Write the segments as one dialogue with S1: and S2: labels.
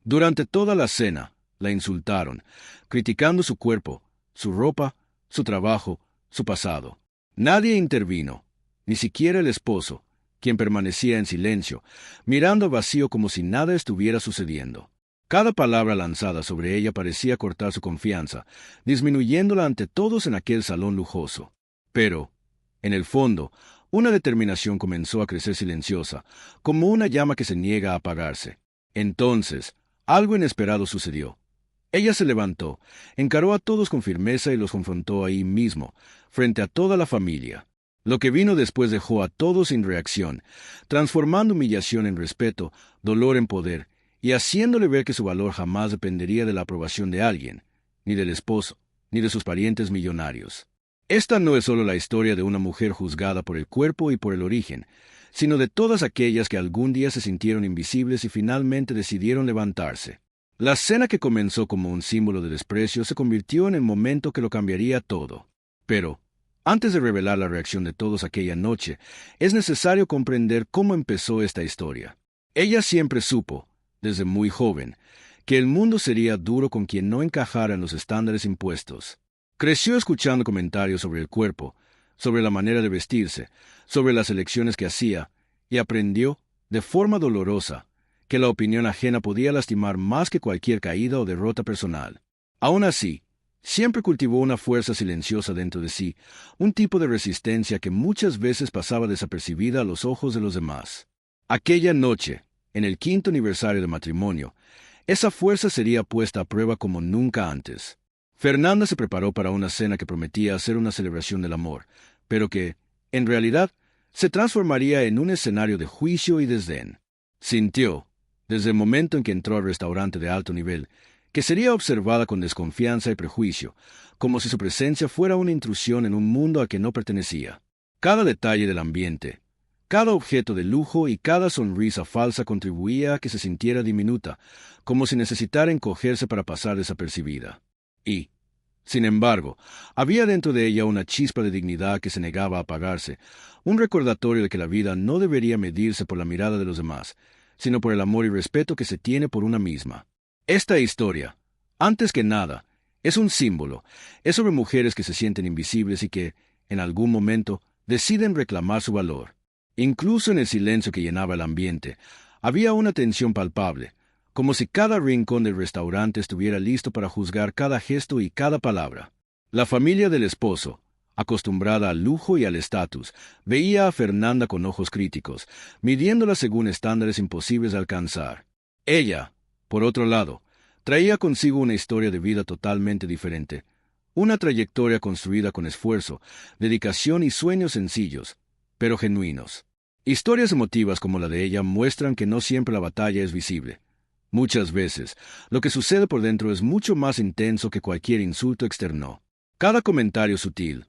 S1: Durante toda la cena, la insultaron, criticando su cuerpo, su ropa, su trabajo, su pasado. Nadie intervino, ni siquiera el esposo, quien permanecía en silencio, mirando vacío como si nada estuviera sucediendo. Cada palabra lanzada sobre ella parecía cortar su confianza, disminuyéndola ante todos en aquel salón lujoso. Pero, en el fondo, una determinación comenzó a crecer silenciosa, como una llama que se niega a apagarse. Entonces, algo inesperado sucedió. Ella se levantó, encaró a todos con firmeza y los confrontó ahí mismo, frente a toda la familia. Lo que vino después dejó a todos sin reacción, transformando humillación en respeto, dolor en poder, y haciéndole ver que su valor jamás dependería de la aprobación de alguien, ni del esposo, ni de sus parientes millonarios. Esta no es solo la historia de una mujer juzgada por el cuerpo y por el origen, sino de todas aquellas que algún día se sintieron invisibles y finalmente decidieron levantarse. La cena que comenzó como un símbolo de desprecio se convirtió en el momento que lo cambiaría todo. Pero, antes de revelar la reacción de todos aquella noche, es necesario comprender cómo empezó esta historia. Ella siempre supo, desde muy joven, que el mundo sería duro con quien no encajara en los estándares impuestos. Creció escuchando comentarios sobre el cuerpo, sobre la manera de vestirse, sobre las elecciones que hacía, y aprendió, de forma dolorosa, que la opinión ajena podía lastimar más que cualquier caída o derrota personal. Aún así, siempre cultivó una fuerza silenciosa dentro de sí, un tipo de resistencia que muchas veces pasaba desapercibida a los ojos de los demás. Aquella noche, en el 5º aniversario de matrimonio, esa fuerza sería puesta a prueba como nunca antes. Fernanda se preparó para una cena que prometía ser una celebración del amor, pero que, en realidad, se transformaría en un escenario de juicio y desdén. Sintió, desde el momento en que entró al restaurante de alto nivel, que sería observada con desconfianza y prejuicio, como si su presencia fuera una intrusión en un mundo al que no pertenecía. Cada detalle del ambiente, cada objeto de lujo y cada sonrisa falsa contribuía a que se sintiera diminuta, como si necesitara encogerse para pasar desapercibida. Y, sin embargo, había dentro de ella una chispa de dignidad que se negaba a apagarse, un recordatorio de que la vida no debería medirse por la mirada de los demás, sino por el amor y respeto que se tiene por una misma. Esta historia, antes que nada, es un símbolo, es sobre mujeres que se sienten invisibles y que, en algún momento, deciden reclamar su valor. Incluso en el silencio que llenaba el ambiente, había una tensión palpable, como si cada rincón del restaurante estuviera listo para juzgar cada gesto y cada palabra. La familia del esposo, acostumbrada al lujo y al estatus, veía a Fernanda con ojos críticos, midiéndola según estándares imposibles de alcanzar. Ella, por otro lado, traía consigo una historia de vida totalmente diferente, una trayectoria construida con esfuerzo, dedicación y sueños sencillos, pero genuinos. Historias emotivas como la de ella muestran que no siempre la batalla es visible. Muchas veces, lo que sucede por dentro es mucho más intenso que cualquier insulto externo. Cada comentario sutil,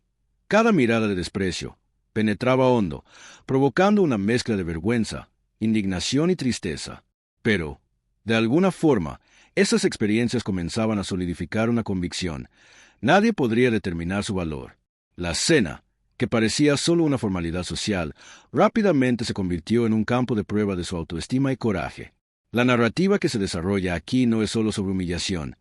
S1: cada mirada de desprecio, penetraba hondo, provocando una mezcla de vergüenza, indignación y tristeza. Pero, de alguna forma, esas experiencias comenzaban a solidificar una convicción. Nadie podría determinar su valor. La cena, que parecía solo una formalidad social, rápidamente se convirtió en un campo de prueba de su autoestima y coraje. La narrativa que se desarrolla aquí no es solo sobre humillación,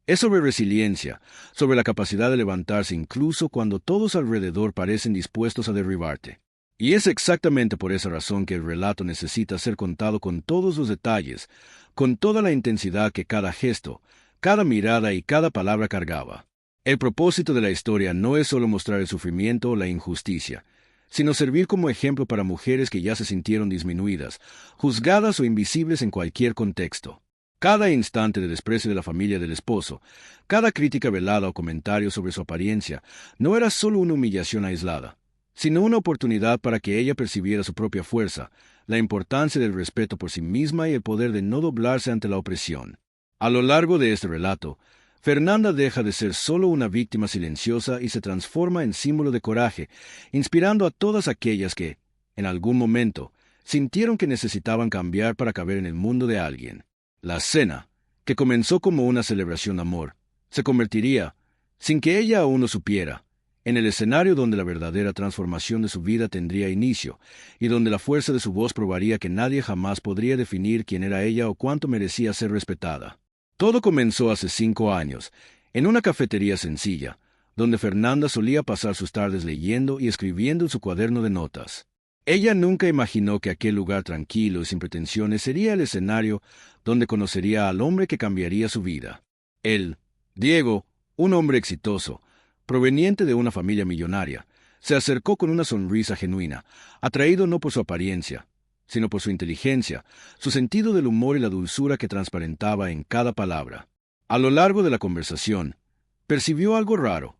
S1: es sobre resiliencia, sobre la capacidad de levantarse incluso cuando todos alrededor parecen dispuestos a derribarte. Y es exactamente por esa razón que el relato necesita ser contado con todos los detalles, con toda la intensidad que cada gesto, cada mirada y cada palabra cargaba. El propósito de la historia no es solo mostrar el sufrimiento o la injusticia, sino servir como ejemplo para mujeres que ya se sintieron disminuidas, juzgadas o invisibles en cualquier contexto. Cada instante de desprecio de la familia del esposo, cada crítica velada o comentario sobre su apariencia, no era solo una humillación aislada, sino una oportunidad para que ella percibiera su propia fuerza, la importancia del respeto por sí misma y el poder de no doblarse ante la opresión. A lo largo de este relato, Fernanda deja de ser solo una víctima silenciosa y se transforma en símbolo de coraje, inspirando a todas aquellas que, en algún momento, sintieron que necesitaban cambiar para caber en el mundo de alguien. La cena, que comenzó como una celebración de amor, se convertiría, sin que ella aún lo supiera, en el escenario donde la verdadera transformación de su vida tendría inicio, y donde la fuerza de su voz probaría que nadie jamás podría definir quién era ella o cuánto merecía ser respetada. Todo comenzó hace 5 años, en una cafetería sencilla, donde Fernanda solía pasar sus tardes leyendo y escribiendo en su cuaderno de notas. Ella nunca imaginó que aquel lugar tranquilo y sin pretensiones sería el escenario donde conocería al hombre que cambiaría su vida. Él, Diego, un hombre exitoso, proveniente de una familia millonaria, se acercó con una sonrisa genuina, atraído no por su apariencia, sino por su inteligencia, su sentido del humor y la dulzura que transparentaba en cada palabra. A lo largo de la conversación, percibió algo raro.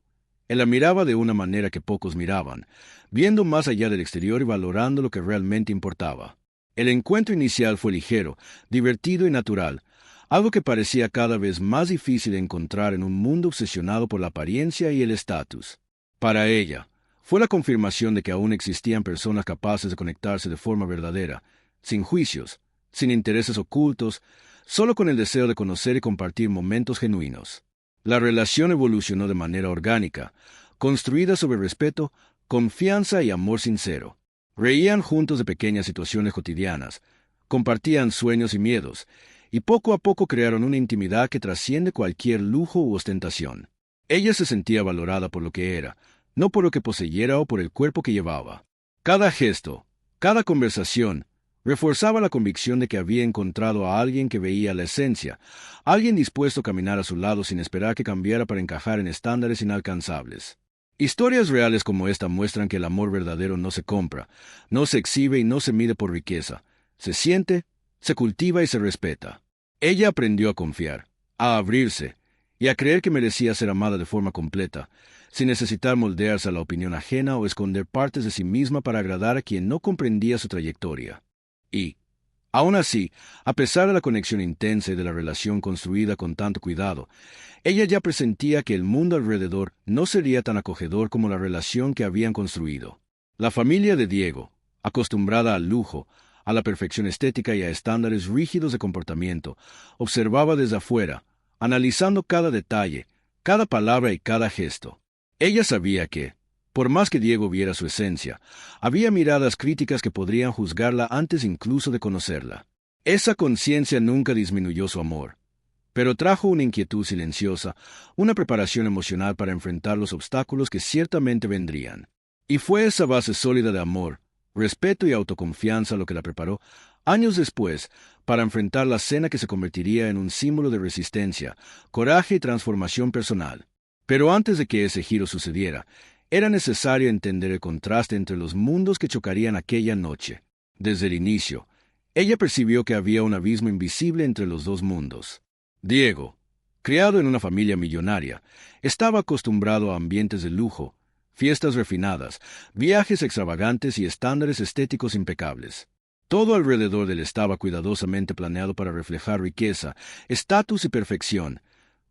S1: Él la miraba de una manera que pocos miraban, viendo más allá del exterior y valorando lo que realmente importaba. El encuentro inicial fue ligero, divertido y natural, algo que parecía cada vez más difícil de encontrar en un mundo obsesionado por la apariencia y el estatus. Para ella, fue la confirmación de que aún existían personas capaces de conectarse de forma verdadera, sin juicios, sin intereses ocultos, solo con el deseo de conocer y compartir momentos genuinos. La relación evolucionó de manera orgánica, construida sobre respeto, confianza y amor sincero. Reían juntos de pequeñas situaciones cotidianas, compartían sueños y miedos, y poco a poco crearon una intimidad que trasciende cualquier lujo u ostentación. Ella se sentía valorada por lo que era, no por lo que poseyera o por el cuerpo que llevaba. Cada gesto, cada conversación, reforzaba la convicción de que había encontrado a alguien que veía la esencia, alguien dispuesto a caminar a su lado sin esperar que cambiara para encajar en estándares inalcanzables. Historias reales como esta muestran que el amor verdadero no se compra, no se exhibe y no se mide por riqueza. Se siente, se cultiva y se respeta. Ella aprendió a confiar, a abrirse y a creer que merecía ser amada de forma completa, sin necesitar moldearse a la opinión ajena o esconder partes de sí misma para agradar a quien no comprendía su trayectoria. Y, aún así, a pesar de la conexión intensa y de la relación construida con tanto cuidado, ella ya presentía que el mundo alrededor no sería tan acogedor como la relación que habían construido. La familia de Diego, acostumbrada al lujo, a la perfección estética y a estándares rígidos de comportamiento, observaba desde afuera, analizando cada detalle, cada palabra y cada gesto. Ella sabía que, por más que Diego viera su esencia, había miradas críticas que podrían juzgarla antes incluso de conocerla. Esa conciencia nunca disminuyó su amor, pero trajo una inquietud silenciosa, una preparación emocional para enfrentar los obstáculos que ciertamente vendrían. Y fue esa base sólida de amor, respeto y autoconfianza lo que la preparó, años después, para enfrentar la cena que se convertiría en un símbolo de resistencia, coraje y transformación personal. Pero antes de que ese giro sucediera, era necesario entender el contraste entre los mundos que chocarían aquella noche. Desde el inicio, ella percibió que había un abismo invisible entre los dos mundos. Diego, criado en una familia millonaria, estaba acostumbrado a ambientes de lujo, fiestas refinadas, viajes extravagantes y estándares estéticos impecables. Todo alrededor de él estaba cuidadosamente planeado para reflejar riqueza, estatus y perfección,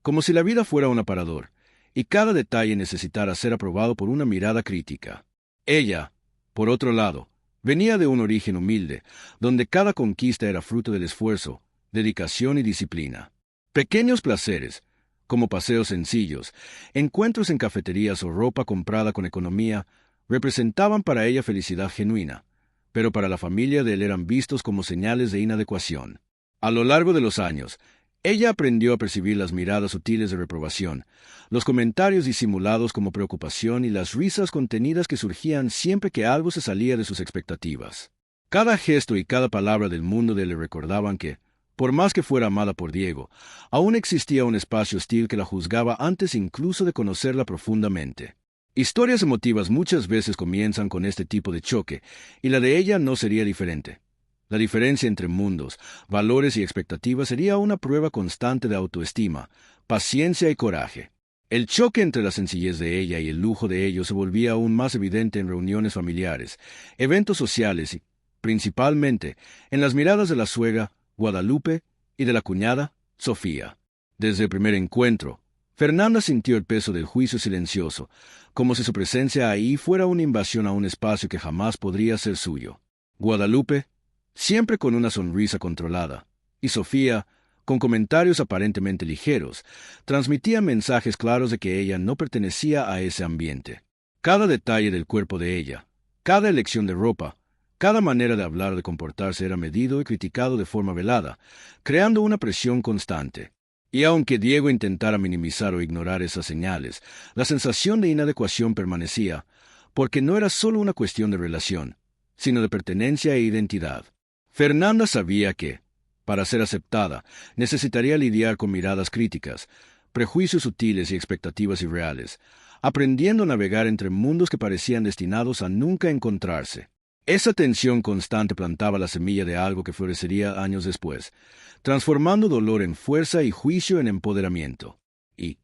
S1: como si la vida fuera un aparador, y cada detalle necesitara ser aprobado por una mirada crítica. Ella, por otro lado, venía de un origen humilde, donde cada conquista era fruto del esfuerzo, dedicación y disciplina. Pequeños placeres, como paseos sencillos, encuentros en cafeterías o ropa comprada con economía, representaban para ella felicidad genuina, pero para la familia de él eran vistos como señales de inadecuación. A lo largo de los años, ella aprendió a percibir las miradas sutiles de reprobación, los comentarios disimulados como preocupación y las risas contenidas que surgían siempre que algo se salía de sus expectativas. Cada gesto y cada palabra del mundo de él le recordaban que, por más que fuera amada por Diego, aún existía un espacio hostil que la juzgaba antes incluso de conocerla profundamente. Historias emotivas muchas veces comienzan con este tipo de choque, y la de ella no sería diferente. La diferencia entre mundos, valores y expectativas sería una prueba constante de autoestima, paciencia y coraje. El choque entre la sencillez de ella y el lujo de ellos se volvía aún más evidente en reuniones familiares, eventos sociales y, principalmente, en las miradas de la suegra, Guadalupe, y de la cuñada, Sofía. Desde el primer encuentro, Fernanda sintió el peso del juicio silencioso, como si su presencia ahí fuera una invasión a un espacio que jamás podría ser suyo. Guadalupe, siempre con una sonrisa controlada, y Sofía, con comentarios aparentemente ligeros, transmitía mensajes claros de que ella no pertenecía a ese ambiente. Cada detalle del cuerpo de ella, cada elección de ropa, cada manera de hablar o de comportarse era medido y criticado de forma velada, creando una presión constante. Y aunque Diego intentara minimizar o ignorar esas señales, la sensación de inadecuación permanecía, porque no era solo una cuestión de relación, sino de pertenencia e identidad. Fernanda sabía que, para ser aceptada, necesitaría lidiar con miradas críticas, prejuicios sutiles y expectativas irreales, aprendiendo a navegar entre mundos que parecían destinados a nunca encontrarse. Esa tensión constante plantaba la semilla de algo que florecería años después, transformando dolor en fuerza y juicio en empoderamiento. Y,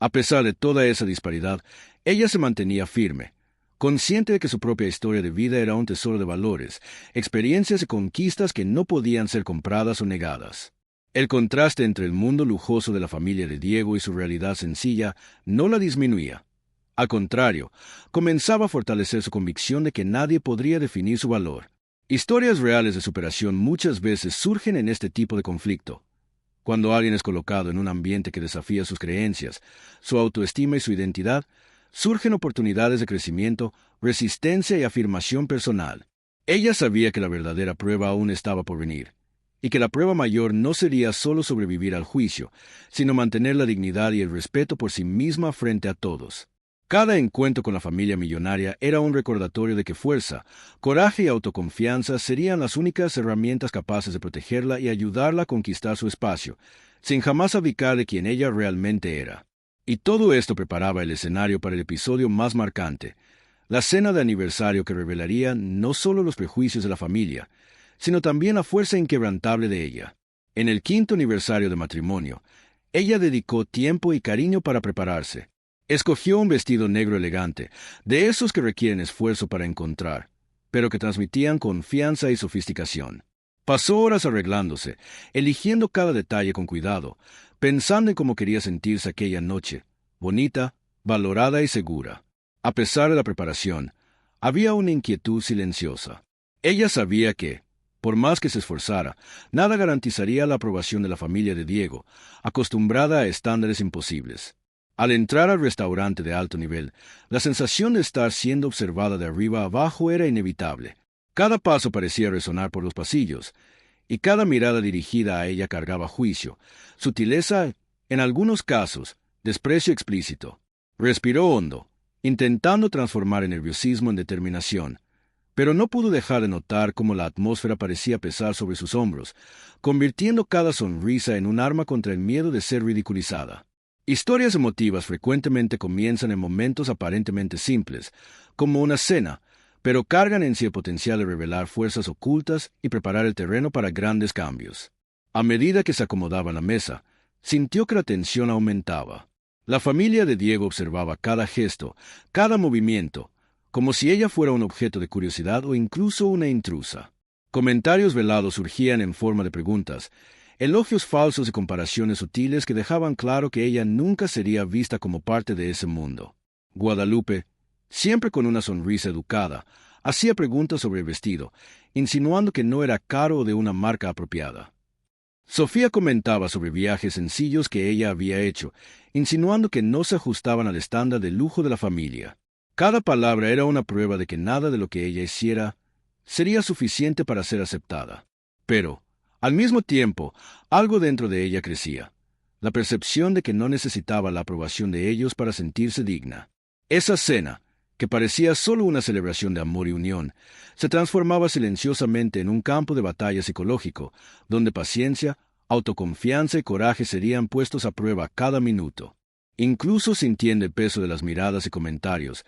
S1: a pesar de toda esa disparidad, ella se mantenía firme, consciente de que su propia historia de vida era un tesoro de valores, experiencias y conquistas que no podían ser compradas o negadas. El contraste entre el mundo lujoso de la familia de Diego y su realidad sencilla no la disminuía. Al contrario, comenzaba a fortalecer su convicción de que nadie podría definir su valor. Historias reales de superación muchas veces surgen en este tipo de conflicto. Cuando alguien es colocado en un ambiente que desafía sus creencias, su autoestima y su identidad, surgen oportunidades de crecimiento, resistencia y afirmación personal. Ella sabía que la verdadera prueba aún estaba por venir, y que la prueba mayor no sería solo sobrevivir al juicio, sino mantener la dignidad y el respeto por sí misma frente a todos. Cada encuentro con la familia millonaria era un recordatorio de que fuerza, coraje y autoconfianza serían las únicas herramientas capaces de protegerla y ayudarla a conquistar su espacio, sin jamás abdicar de quien ella realmente era. Y todo esto preparaba el escenario para el episodio más marcante, la cena de aniversario que revelaría no solo los prejuicios de la familia, sino también la fuerza inquebrantable de ella. En el 5º aniversario de matrimonio, ella dedicó tiempo y cariño para prepararse. Escogió un vestido negro elegante, de esos que requieren esfuerzo para encontrar, pero que transmitían confianza y sofisticación. Pasó horas arreglándose, eligiendo cada detalle con cuidado, pensando en cómo quería sentirse aquella noche, bonita, valorada y segura. A pesar de la preparación, había una inquietud silenciosa. Ella sabía que, por más que se esforzara, nada garantizaría la aprobación de la familia de Diego, acostumbrada a estándares imposibles. Al entrar al restaurante de alto nivel, la sensación de estar siendo observada de arriba a abajo era inevitable. Cada paso parecía resonar por los pasillos, y cada mirada dirigida a ella cargaba juicio, sutileza, en algunos casos, desprecio explícito. Respiró hondo, intentando transformar el nerviosismo en determinación, pero no pudo dejar de notar cómo la atmósfera parecía pesar sobre sus hombros, convirtiendo cada sonrisa en un arma contra el miedo de ser ridiculizada. Historias emotivas frecuentemente comienzan en momentos aparentemente simples, como una cena, pero cargan en sí el potencial de revelar fuerzas ocultas y preparar el terreno para grandes cambios. A medida que se acomodaba en la mesa, sintió que la tensión aumentaba. La familia de Diego observaba cada gesto, cada movimiento, como si ella fuera un objeto de curiosidad o incluso una intrusa. Comentarios velados surgían en forma de preguntas, elogios falsos y comparaciones sutiles que dejaban claro que ella nunca sería vista como parte de ese mundo. Guadalupe, siempre con una sonrisa educada, hacía preguntas sobre el vestido, insinuando que no era caro o de una marca apropiada. Sofía comentaba sobre viajes sencillos que ella había hecho, insinuando que no se ajustaban al estándar de lujo de la familia. Cada palabra era una prueba de que nada de lo que ella hiciera sería suficiente para ser aceptada. Pero, al mismo tiempo, algo dentro de ella crecía, la percepción de que no necesitaba la aprobación de ellos para sentirse digna. Esa cena, que parecía solo una celebración de amor y unión, se transformaba silenciosamente en un campo de batalla psicológico, donde paciencia, autoconfianza y coraje serían puestos a prueba cada minuto. Incluso sintiendo el peso de las miradas y comentarios,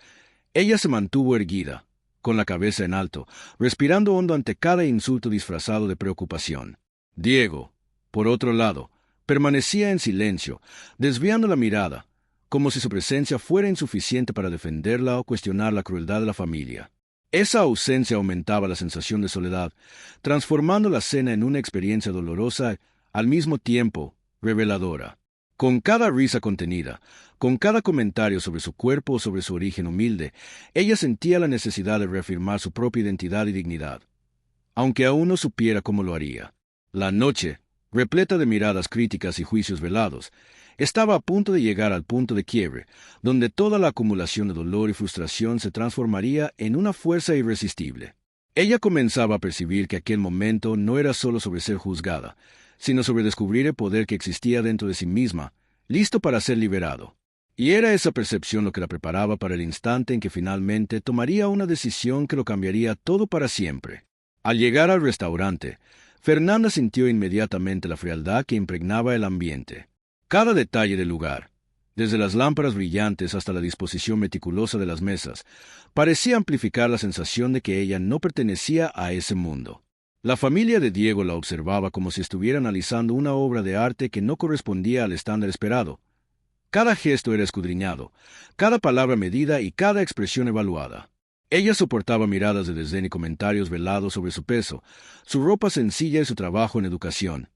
S1: ella se mantuvo erguida, con la cabeza en alto, respirando hondo ante cada insulto disfrazado de preocupación. Diego, por otro lado, permanecía en silencio, desviando la mirada, como si su presencia fuera insuficiente para defenderla o cuestionar la crueldad de la familia. Esa ausencia aumentaba la sensación de soledad, transformando la cena en una experiencia dolorosa, al mismo tiempo reveladora. Con cada risa contenida, con cada comentario sobre su cuerpo o sobre su origen humilde, ella sentía la necesidad de reafirmar su propia identidad y dignidad, aunque aún no supiera cómo lo haría. La noche, repleta de miradas críticas y juicios velados, estaba a punto de llegar al punto de quiebre, donde toda la acumulación de dolor y frustración se transformaría en una fuerza irresistible. Ella comenzaba a percibir que aquel momento no era solo sobre ser juzgada, sino sobre descubrir el poder que existía dentro de sí misma, listo para ser liberado. Y era esa percepción lo que la preparaba para el instante en que finalmente tomaría una decisión que lo cambiaría todo para siempre. Al llegar al restaurante, Fernanda sintió inmediatamente la frialdad que impregnaba el ambiente. Cada detalle del lugar, desde las lámparas brillantes hasta la disposición meticulosa de las mesas, parecía amplificar la sensación de que ella no pertenecía a ese mundo. La familia de Diego la observaba como si estuviera analizando una obra de arte que no correspondía al estándar esperado. Cada gesto era escudriñado, cada palabra medida y cada expresión evaluada. Ella soportaba miradas de desdén y comentarios velados sobre su peso, su ropa sencilla y su trabajo en educación,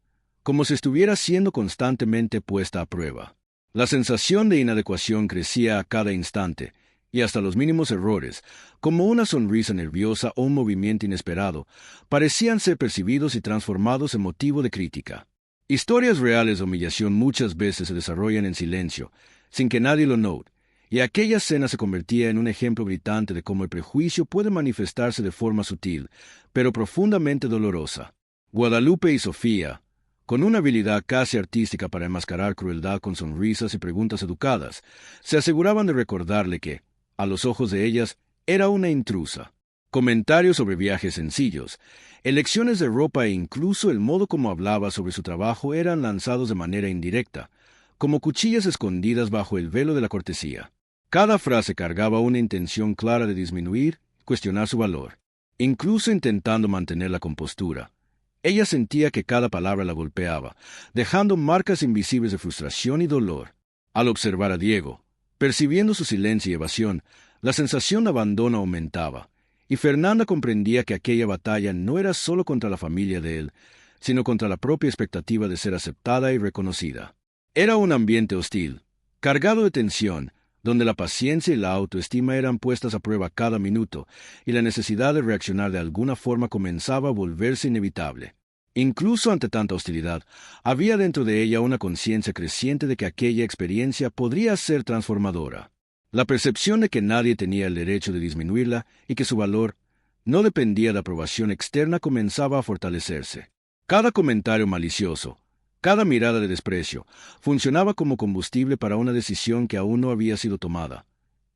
S1: como si estuviera siendo constantemente puesta a prueba. La sensación de inadecuación crecía a cada instante, y hasta los mínimos errores, como una sonrisa nerviosa o un movimiento inesperado, parecían ser percibidos y transformados en motivo de crítica. Historias reales de humillación muchas veces se desarrollan en silencio, sin que nadie lo note, y aquella escena se convertía en un ejemplo gritante de cómo el prejuicio puede manifestarse de forma sutil, pero profundamente dolorosa. Guadalupe y Sofía, con una habilidad casi artística para enmascarar crueldad con sonrisas y preguntas educadas, se aseguraban de recordarle que, a los ojos de ellas, era una intrusa. Comentarios sobre viajes sencillos, elecciones de ropa e incluso el modo como hablaba sobre su trabajo eran lanzados de manera indirecta, como cuchillas escondidas bajo el velo de la cortesía. Cada frase cargaba una intención clara de disminuir y cuestionar su valor, incluso intentando mantener la compostura. Ella sentía que cada palabra la golpeaba, dejando marcas invisibles de frustración y dolor. Al observar a Diego, percibiendo su silencio y evasión, la sensación de abandono aumentaba, y Fernanda comprendía que aquella batalla no era solo contra la familia de él, sino contra la propia expectativa de ser aceptada y reconocida. Era un ambiente hostil, cargado de tensión, donde la paciencia y la autoestima eran puestas a prueba cada minuto, y la necesidad de reaccionar de alguna forma comenzaba a volverse inevitable. Incluso ante tanta hostilidad, había dentro de ella una conciencia creciente de que aquella experiencia podría ser transformadora. La percepción de que nadie tenía el derecho de disminuirla y que su valor no dependía de aprobación externa comenzaba a fortalecerse. Cada comentario malicioso, cada mirada de desprecio, funcionaba como combustible para una decisión que aún no había sido tomada.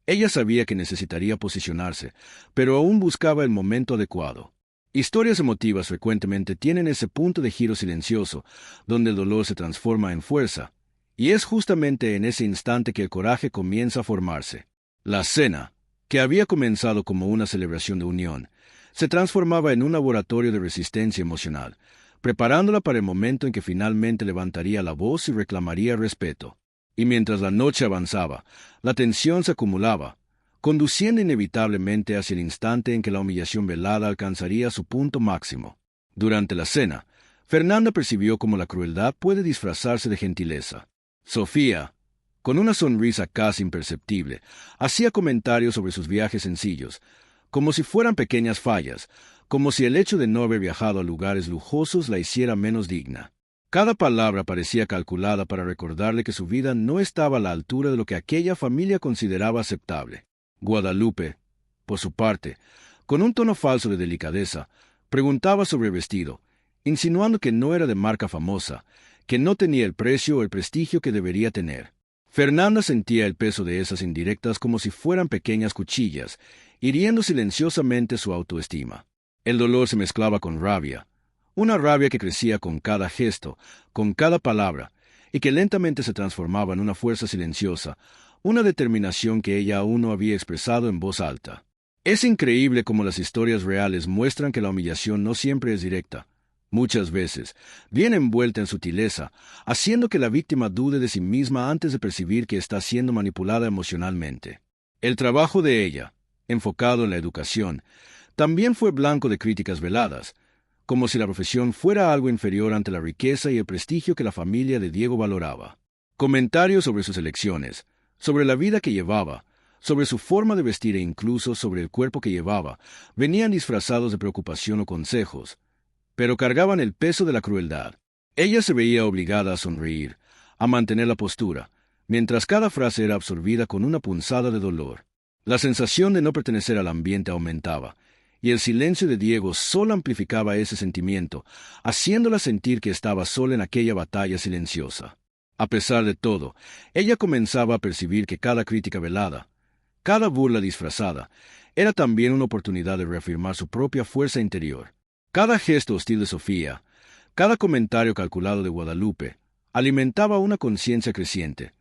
S1: Ella sabía que necesitaría posicionarse, pero aún buscaba el momento adecuado. Historias emotivas frecuentemente tienen ese punto de giro silencioso, donde el dolor se transforma en fuerza, y es justamente en ese instante que el coraje comienza a formarse. La cena, que había comenzado como una celebración de unión, se transformaba en un laboratorio de resistencia emocional, preparándola para el momento en que finalmente levantaría la voz y reclamaría respeto. Y mientras la noche avanzaba, la tensión se acumulaba, conduciendo inevitablemente hacia el instante en que la humillación velada alcanzaría su punto máximo. Durante la cena, Fernanda percibió cómo la crueldad puede disfrazarse de gentileza. Sofía, con una sonrisa casi imperceptible, hacía comentarios sobre sus viajes sencillos, como si fueran pequeñas fallas, como si el hecho de no haber viajado a lugares lujosos la hiciera menos digna. Cada palabra parecía calculada para recordarle que su vida no estaba a la altura de lo que aquella familia consideraba aceptable. Guadalupe, por su parte, con un tono falso de delicadeza, preguntaba sobre el vestido, insinuando que no era de marca famosa, que no tenía el precio o el prestigio que debería tener. Fernanda sentía el peso de esas indirectas como si fueran pequeñas cuchillas, hiriendo silenciosamente su autoestima. El dolor se mezclaba con rabia, una rabia que crecía con cada gesto, con cada palabra, y que lentamente se transformaba en una fuerza silenciosa, una determinación que ella aún no había expresado en voz alta. Es increíble cómo las historias reales muestran que la humillación no siempre es directa. Muchas veces, viene envuelta en sutileza, haciendo que la víctima dude de sí misma antes de percibir que está siendo manipulada emocionalmente. El trabajo de ella, enfocado en la educación, también fue blanco de críticas veladas, como si la profesión fuera algo inferior ante la riqueza y el prestigio que la familia de Diego valoraba. Comentarios sobre sus elecciones, sobre la vida que llevaba, sobre su forma de vestir e incluso sobre el cuerpo que llevaba, venían disfrazados de preocupación o consejos, pero cargaban el peso de la crueldad. Ella se veía obligada a sonreír, a mantener la postura, mientras cada frase era absorbida con una punzada de dolor. La sensación de no pertenecer al ambiente aumentaba, y el silencio de Diego solo amplificaba ese sentimiento, haciéndola sentir que estaba sola en aquella batalla silenciosa. A pesar de todo, ella comenzaba a percibir que cada crítica velada, cada burla disfrazada, era también una oportunidad de reafirmar su propia fuerza interior. Cada gesto hostil de Sofía, cada comentario calculado de Guadalupe, alimentaba una conciencia creciente.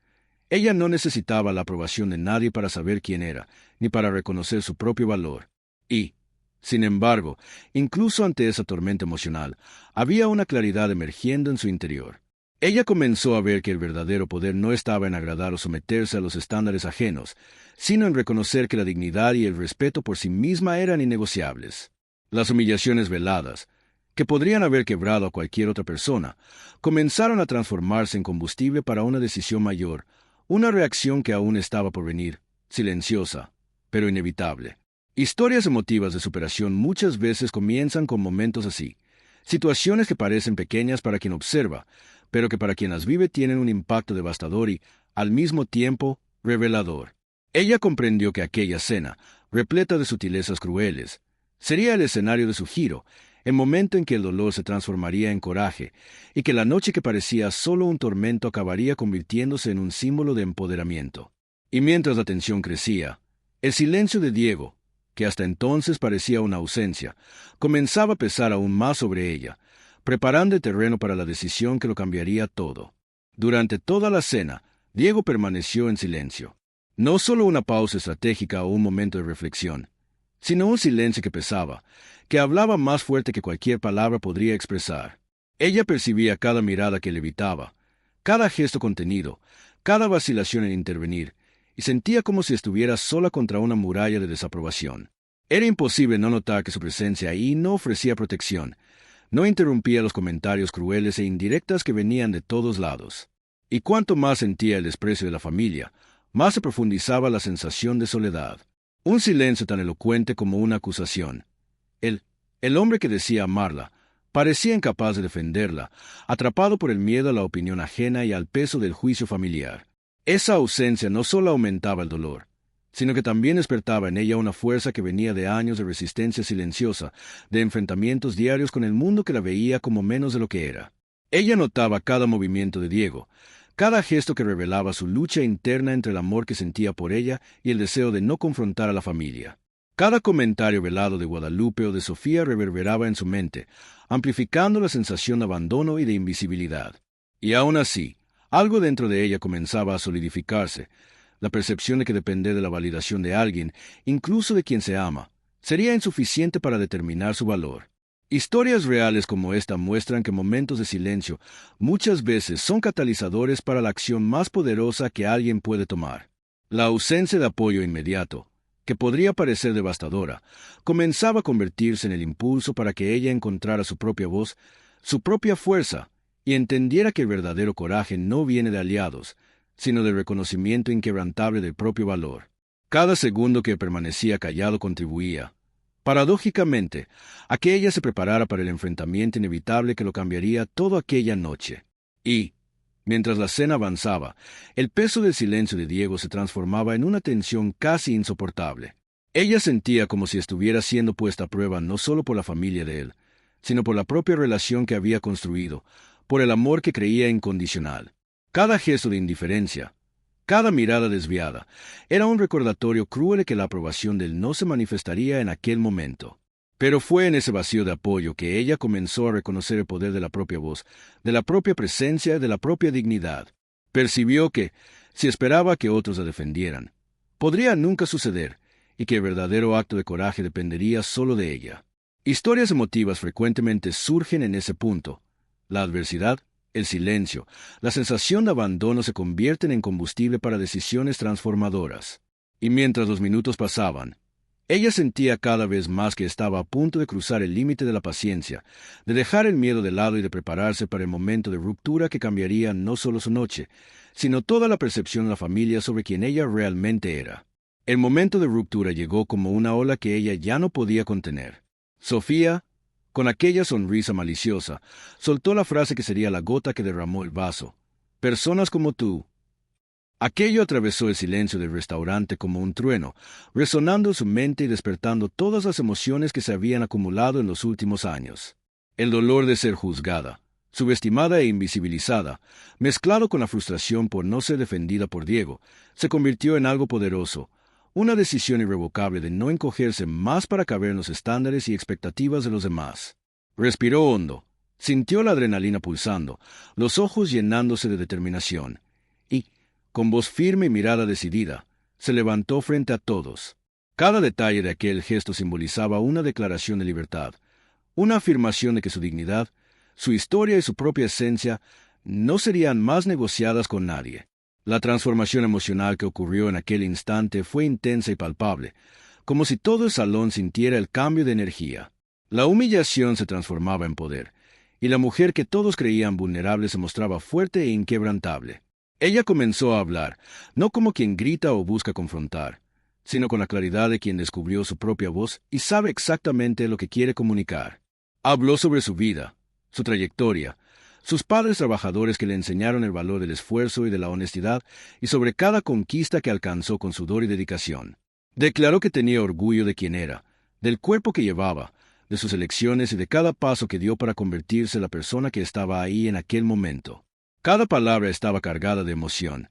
S1: Ella no necesitaba la aprobación de nadie para saber quién era, ni para reconocer su propio valor. Y, sin embargo, incluso ante esa tormenta emocional, había una claridad emergiendo en su interior. Ella comenzó a ver que el verdadero poder no estaba en agradar o someterse a los estándares ajenos, sino en reconocer que la dignidad y el respeto por sí misma eran innegociables. Las humillaciones veladas, que podrían haber quebrado a cualquier otra persona, comenzaron a transformarse en combustible para una decisión mayor, una reacción que aún estaba por venir, silenciosa, pero inevitable. Historias emotivas de superación muchas veces comienzan con momentos así, situaciones que parecen pequeñas para quien observa, pero que para quien las vive tienen un impacto devastador y, al mismo tiempo, revelador. Ella comprendió que aquella cena, repleta de sutilezas crueles, sería el escenario de su giro, el momento en que el dolor se transformaría en coraje, y que la noche que parecía solo un tormento acabaría convirtiéndose en un símbolo de empoderamiento. Y mientras la tensión crecía, el silencio de Diego, que hasta entonces parecía una ausencia, comenzaba a pesar aún más sobre ella, preparando el terreno para la decisión que lo cambiaría todo. Durante toda la cena, Diego permaneció en silencio. No solo una pausa estratégica o un momento de reflexión, sino un silencio que pesaba, que hablaba más fuerte que cualquier palabra podría expresar. Ella percibía cada mirada que le evitaba, cada gesto contenido, cada vacilación en intervenir, y sentía como si estuviera sola contra una muralla de desaprobación. Era imposible no notar que su presencia ahí no ofrecía protección, no interrumpía los comentarios crueles e indirectas que venían de todos lados. Y cuanto más sentía el desprecio de la familia, más se profundizaba la sensación de soledad. Un silencio tan elocuente como una acusación. El hombre que decía amarla, parecía incapaz de defenderla, atrapado por el miedo a la opinión ajena y al peso del juicio familiar. Esa ausencia no solo aumentaba el dolor, sino que también despertaba en ella una fuerza que venía de años de resistencia silenciosa, de enfrentamientos diarios con el mundo que la veía como menos de lo que era. Ella notaba cada movimiento de Diego, cada gesto que revelaba su lucha interna entre el amor que sentía por ella y el deseo de no confrontar a la familia. Cada comentario velado de Guadalupe o de Sofía reverberaba en su mente, amplificando la sensación de abandono y de invisibilidad. Y aún así, algo dentro de ella comenzaba a solidificarse, la percepción de que depender de la validación de alguien, incluso de quien se ama, sería insuficiente para determinar su valor. Historias reales como esta muestran que momentos de silencio muchas veces son catalizadores para la acción más poderosa que alguien puede tomar. La ausencia de apoyo inmediato, que podría parecer devastadora, comenzaba a convertirse en el impulso para que ella encontrara su propia voz, su propia fuerza, y entendiera que el verdadero coraje no viene de aliados, sino del reconocimiento inquebrantable del propio valor. Cada segundo que permanecía callado contribuía, paradójicamente, a que ella se preparara para el enfrentamiento inevitable que lo cambiaría toda aquella noche. Y, mientras la cena avanzaba, el peso del silencio de Diego se transformaba en una tensión casi insoportable. Ella sentía como si estuviera siendo puesta a prueba no solo por la familia de él, sino por la propia relación que había construido, por el amor que creía incondicional. Cada gesto de indiferencia, cada mirada desviada, era un recordatorio cruel de que la aprobación de él no se manifestaría en aquel momento. Pero fue en ese vacío de apoyo que ella comenzó a reconocer el poder de la propia voz, de la propia presencia, de la propia dignidad. Percibió que, si esperaba que otros la defendieran, podría nunca suceder, y que el verdadero acto de coraje dependería solo de ella. Historias emotivas frecuentemente surgen en ese punto. La adversidad, el silencio, la sensación de abandono se convierten en combustible para decisiones transformadoras. Y mientras los minutos pasaban, ella sentía cada vez más que estaba a punto de cruzar el límite de la paciencia, de dejar el miedo de lado y de prepararse para el momento de ruptura que cambiaría no solo su noche, sino toda la percepción de la familia sobre quien ella realmente era. El momento de ruptura llegó como una ola que ella ya no podía contener. Sofía, Con aquella sonrisa maliciosa, soltó la frase que sería la gota que derramó el vaso. Personas como tú. Aquello atravesó el silencio del restaurante como un trueno, resonando en su mente y despertando todas las emociones que se habían acumulado en los últimos años. El dolor de ser juzgada, subestimada e invisibilizada, mezclado con la frustración por no ser defendida por Diego, se convirtió en algo poderoso, una decisión irrevocable de no encogerse más para caber en los estándares y expectativas de los demás. Respiró hondo, sintió la adrenalina pulsando, los ojos llenándose de determinación, y, con voz firme y mirada decidida, se levantó frente a todos. Cada detalle de aquel gesto simbolizaba una declaración de libertad, una afirmación de que su dignidad, su historia y su propia esencia no serían más negociadas con nadie. La transformación emocional que ocurrió en aquel instante fue intensa y palpable, como si todo el salón sintiera el cambio de energía. La humillación se transformaba en poder, y la mujer que todos creían vulnerable se mostraba fuerte e inquebrantable. Ella comenzó a hablar, no como quien grita o busca confrontar, sino con la claridad de quien descubrió su propia voz y sabe exactamente lo que quiere comunicar. Habló sobre su vida, su trayectoria, sus padres trabajadores que le enseñaron el valor del esfuerzo y de la honestidad, y sobre cada conquista que alcanzó con sudor y dedicación. Declaró que tenía orgullo de quien era, del cuerpo que llevaba, de sus elecciones y de cada paso que dio para convertirse en la persona que estaba ahí en aquel momento. Cada palabra estaba cargada de emoción.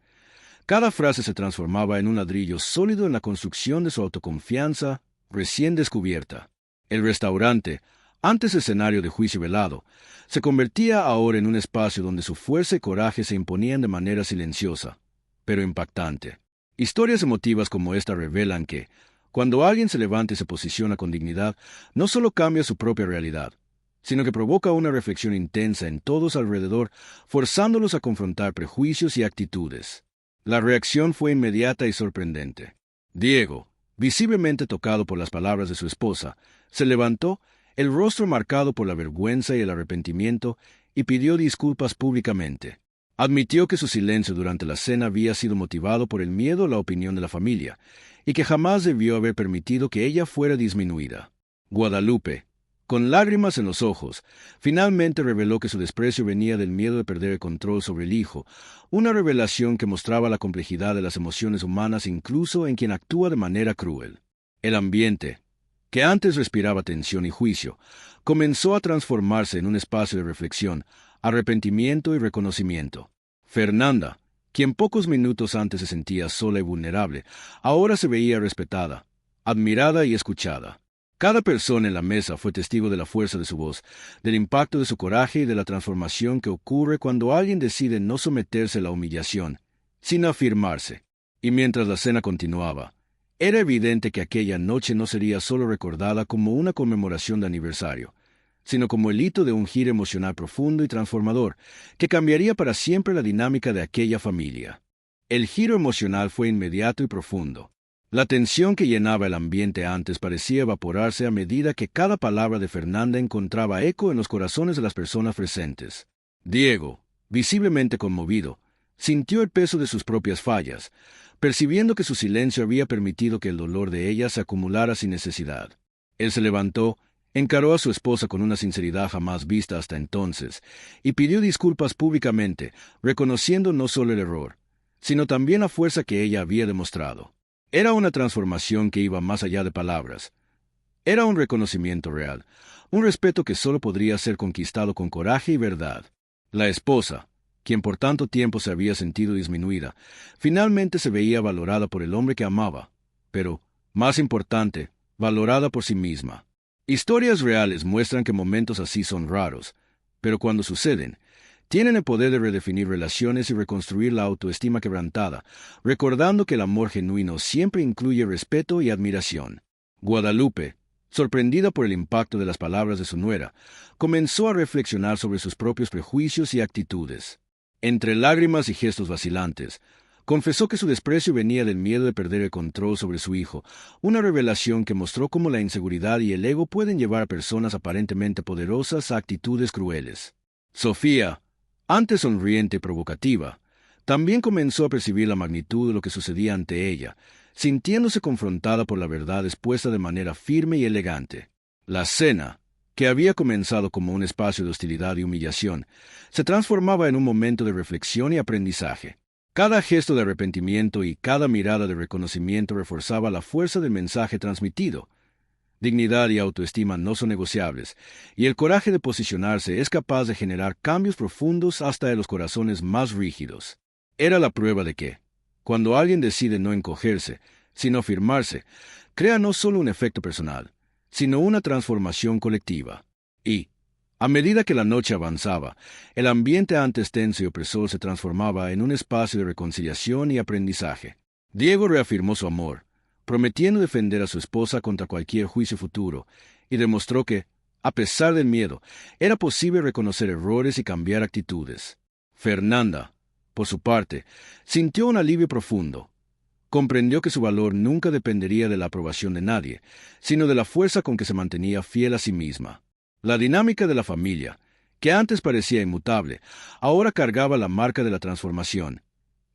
S1: Cada frase se transformaba en un ladrillo sólido en la construcción de su autoconfianza recién descubierta. El restaurante, antes escenario de juicio velado, se convertía ahora en un espacio donde su fuerza y coraje se imponían de manera silenciosa, pero impactante. Historias emotivas como esta revelan que, cuando alguien se levanta y se posiciona con dignidad, no solo cambia su propia realidad, sino que provoca una reflexión intensa en todos alrededor, forzándolos a confrontar prejuicios y actitudes. La reacción fue inmediata y sorprendente. Diego, visiblemente tocado por las palabras de su esposa, se levantó, el rostro marcado por la vergüenza y el arrepentimiento, y pidió disculpas públicamente. Admitió que su silencio durante la cena había sido motivado por el miedo a la opinión de la familia, y que jamás debió haber permitido que ella fuera disminuida. Guadalupe, con lágrimas en los ojos, finalmente reveló que su desprecio venía del miedo de perder el control sobre el hijo, una revelación que mostraba la complejidad de las emociones humanas incluso en quien actúa de manera cruel. El ambiente, que antes respiraba tensión y juicio, comenzó a transformarse en un espacio de reflexión, arrepentimiento y reconocimiento. Fernanda, quien pocos minutos antes se sentía sola y vulnerable, ahora se veía respetada, admirada y escuchada. Cada persona en la mesa fue testigo de la fuerza de su voz, del impacto de su coraje y de la transformación que ocurre cuando alguien decide no someterse a la humillación, sino afirmarse. Y mientras la cena continuaba, era evidente que aquella noche no sería solo recordada como una conmemoración de aniversario, sino como el hito de un giro emocional profundo y transformador, que cambiaría para siempre la dinámica de aquella familia. El giro emocional fue inmediato y profundo. La tensión que llenaba el ambiente antes parecía evaporarse a medida que cada palabra de Fernanda encontraba eco en los corazones de las personas presentes. Diego, visiblemente conmovido, sintió el peso de sus propias fallas, percibiendo que su silencio había permitido que el dolor de ella se acumulara sin necesidad. Él se levantó, encaró a su esposa con una sinceridad jamás vista hasta entonces, y pidió disculpas públicamente, reconociendo no solo el error, sino también la fuerza que ella había demostrado. Era una transformación que iba más allá de palabras. Era un reconocimiento real, un respeto que solo podría ser conquistado con coraje y verdad. La esposa, quien por tanto tiempo se había sentido disminuida, finalmente se veía valorada por el hombre que amaba, pero, más importante, valorada por sí misma. Historias reales muestran que momentos así son raros, pero cuando suceden, tienen el poder de redefinir relaciones y reconstruir la autoestima quebrantada, recordando que el amor genuino siempre incluye respeto y admiración. Guadalupe, sorprendida por el impacto de las palabras de su nuera, comenzó a reflexionar sobre sus propios prejuicios y actitudes. Entre lágrimas y gestos vacilantes, confesó que su desprecio venía del miedo de perder el control sobre su hijo, una revelación que mostró cómo la inseguridad y el ego pueden llevar a personas aparentemente poderosas a actitudes crueles. Sofía, antes sonriente y provocativa, también comenzó a percibir la magnitud de lo que sucedía ante ella, sintiéndose confrontada por la verdad expuesta de manera firme y elegante. La cena, que había comenzado como un espacio de hostilidad y humillación, se transformaba en un momento de reflexión y aprendizaje. Cada gesto de arrepentimiento y cada mirada de reconocimiento reforzaba la fuerza del mensaje transmitido. Dignidad y autoestima no son negociables, y el coraje de posicionarse es capaz de generar cambios profundos hasta en los corazones más rígidos. Era la prueba de que, cuando alguien decide no encogerse, sino afirmarse, crea no solo un efecto personal, sino una transformación colectiva. Y, a medida que la noche avanzaba, el ambiente antes tenso y opresor se transformaba en un espacio de reconciliación y aprendizaje. Diego reafirmó su amor, prometiendo defender a su esposa contra cualquier juicio futuro, y demostró que, a pesar del miedo, era posible reconocer errores y cambiar actitudes. Fernanda, por su parte, sintió un alivio profundo. Comprendió que su valor nunca dependería de la aprobación de nadie, sino de la fuerza con que se mantenía fiel a sí misma. La dinámica de la familia, que antes parecía inmutable, ahora cargaba la marca de la transformación,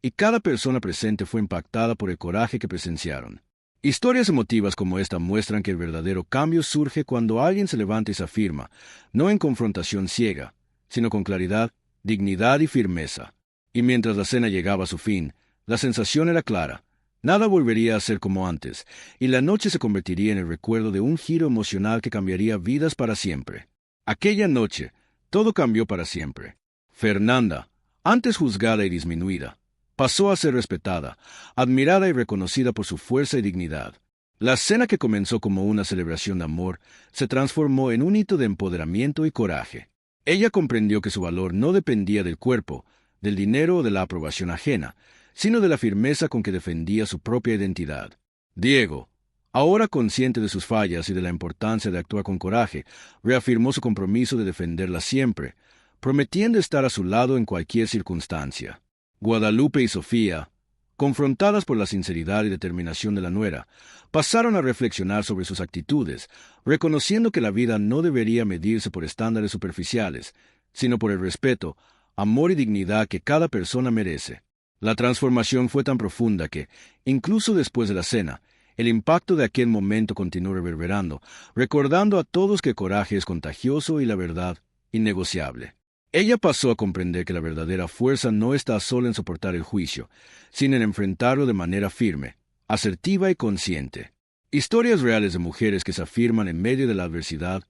S1: y cada persona presente fue impactada por el coraje que presenciaron. Historias emotivas como esta muestran que el verdadero cambio surge cuando alguien se levanta y se afirma, no en confrontación ciega, sino con claridad, dignidad y firmeza. Y mientras la cena llegaba a su fin, la sensación era clara. Nada volvería a ser como antes, y la noche se convertiría en el recuerdo de un giro emocional que cambiaría vidas para siempre. Aquella noche, todo cambió para siempre. Fernanda, antes juzgada y disminuida, pasó a ser respetada, admirada y reconocida por su fuerza y dignidad. La cena que comenzó como una celebración de amor se transformó en un hito de empoderamiento y coraje. Ella comprendió que su valor no dependía del cuerpo, del dinero o de la aprobación ajena, sino de la firmeza con que defendía su propia identidad. Diego, ahora consciente de sus fallas y de la importancia de actuar con coraje, reafirmó su compromiso de defenderla siempre, prometiendo estar a su lado en cualquier circunstancia. Guadalupe y Sofía, confrontadas por la sinceridad y determinación de la nuera, pasaron a reflexionar sobre sus actitudes, reconociendo que la vida no debería medirse por estándares superficiales, sino por el respeto, amor y dignidad que cada persona merece. La transformación fue tan profunda que, incluso después de la cena, el impacto de aquel momento continuó reverberando, recordando a todos que el coraje es contagioso y la verdad innegociable. Ella pasó a comprender que la verdadera fuerza no está solo en soportar el juicio, sino en enfrentarlo de manera firme, asertiva y consciente. Historias reales de mujeres que se afirman en medio de la adversidad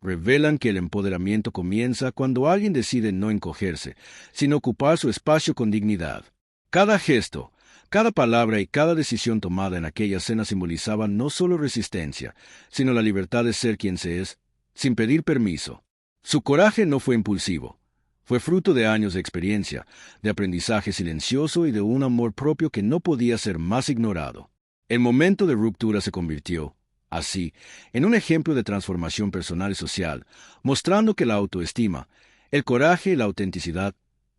S1: revelan que el empoderamiento comienza cuando alguien decide no encogerse, sino ocupar su espacio con dignidad. Cada gesto, cada palabra y cada decisión tomada en aquella cena simbolizaban no solo resistencia, sino la libertad de ser quien se es, sin pedir permiso. Su coraje no fue impulsivo. Fue fruto de años de experiencia, de aprendizaje silencioso y de un amor propio que no podía ser más ignorado. El momento de ruptura se convirtió, así, en un ejemplo de transformación personal y social, mostrando que la autoestima, el coraje y la autenticidad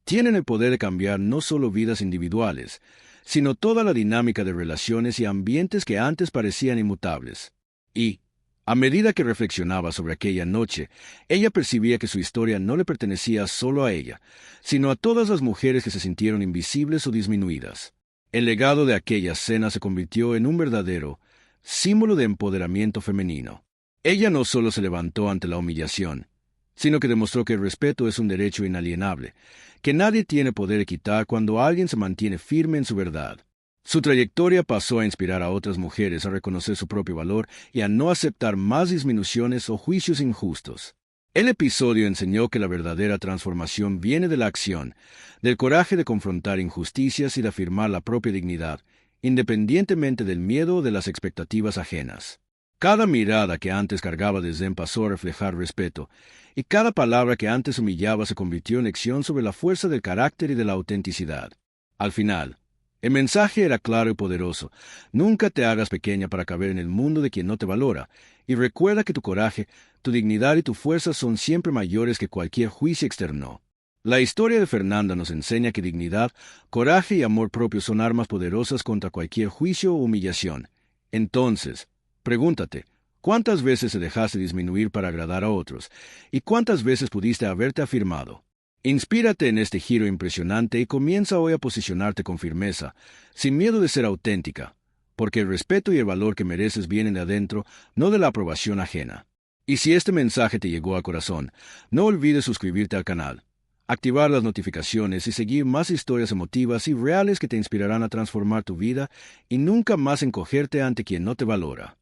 S1: tienen el poder de cambiar no solo vidas individuales, sino toda la dinámica de relaciones y ambientes que antes parecían inmutables. Y, a medida que reflexionaba sobre aquella noche, ella percibía que su historia no le pertenecía solo a ella, sino a todas las mujeres que se sintieron invisibles o disminuidas. El legado de aquella cena se convirtió en un verdadero símbolo de empoderamiento femenino. Ella no solo se levantó ante la humillación, sino que demostró que el respeto es un derecho inalienable, que nadie tiene poder de quitar cuando alguien se mantiene firme en su verdad. Su trayectoria pasó a inspirar a otras mujeres a reconocer su propio valor y a no aceptar más disminuciones o juicios injustos. El episodio enseñó que la verdadera transformación viene de la acción, del coraje de confrontar injusticias y de afirmar la propia dignidad, independientemente del miedo o de las expectativas ajenas. Cada mirada que antes cargaba desdén pasó a reflejar respeto, y cada palabra que antes humillaba se convirtió en lección sobre la fuerza del carácter y de la autenticidad. Al final, el mensaje era claro y poderoso. Nunca te hagas pequeña para caber en el mundo de quien no te valora, y recuerda que tu coraje, tu dignidad y tu fuerza son siempre mayores que cualquier juicio externo. La historia de Fernanda nos enseña que dignidad, coraje y amor propio son armas poderosas contra cualquier juicio o humillación. Entonces, pregúntate, ¿cuántas veces te dejaste disminuir para agradar a otros? ¿Y cuántas veces pudiste haberte afirmado? Inspírate en este giro impresionante y comienza hoy a posicionarte con firmeza, sin miedo de ser auténtica, porque el respeto y el valor que mereces vienen de adentro, no de la aprobación ajena. Y si este mensaje te llegó a corazón, no olvides suscribirte al canal, activar las notificaciones y seguir más historias emotivas y reales que te inspirarán a transformar tu vida y nunca más encogerte ante quien no te valora.